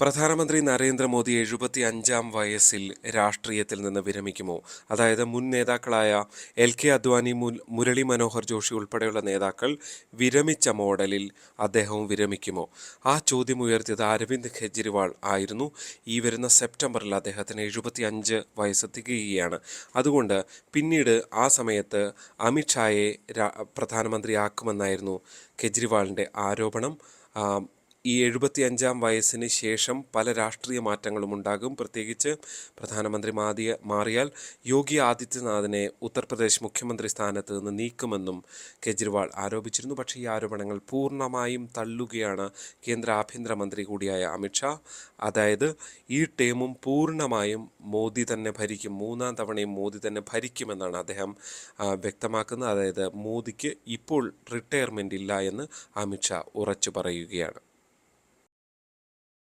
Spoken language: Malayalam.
പ്രധാനമന്ത്രി നരേന്ദ്രമോദി 75-ാം വയസ്സിൽ രാഷ്ട്രീയത്തിൽ നിന്ന് വിരമിക്കുമോ? അതായത് മുൻ നേതാക്കളായ LK അദ്വാനി, മുരളി മനോഹർ ജോഷി ഉൾപ്പെടെയുള്ള നേതാക്കൾ വിരമിച്ച മോഡലിൽ അദ്ദേഹവും വിരമിക്കുമോ? ആ ചോദ്യം ഉയർത്തിയത് അരവിന്ദ് കെജ്രിവാൾ ആയിരുന്നു. ഈ വരുന്ന സെപ്റ്റംബറിൽ അദ്ദേഹത്തിന് 75 വയസ്സ് തികയുകയാണ്. അതുകൊണ്ട് പിന്നീട് ആ സമയത്ത് അമിത്ഷായെ പ്രധാനമന്ത്രിയാക്കുമെന്നായിരുന്നു കെജ്രിവാളിൻ്റെ ആരോപണം. ഈ 75-ാം വയസ്സിന് ശേഷം പല രാഷ്ട്രീയ മാറ്റങ്ങളും ഉണ്ടാകും. പ്രത്യേകിച്ച് പ്രധാനമന്ത്രി മാറിയാൽ യോഗി ആദിത്യനാഥിനെ ഉത്തർപ്രദേശ് മുഖ്യമന്ത്രി സ്ഥാനത്ത് നിന്ന് നീക്കുമെന്നും കെജ്രിവാൾ ആരോപിച്ചിരുന്നു. പക്ഷേ ഈ ആരോപണങ്ങൾ പൂർണ്ണമായും തള്ളുകയാണ് കേന്ദ്ര ആഭ്യന്തരമന്ത്രി കൂടിയായ അമിത്ഷാ. അതായത് ഈ ടേമും പൂർണ്ണമായും മോദി തന്നെ ഭരിക്കും, 3-ാം തവണയും മോദി തന്നെ ഭരിക്കുമെന്നാണ് അദ്ദേഹം വ്യക്തമാക്കുന്നത്. അതായത് മോദിക്ക് ഇപ്പോൾ റിട്ടയർമെൻ്റ് ഇല്ല എന്ന് അമിത്ഷാ ഉറച്ചു പറയുകയാണ്.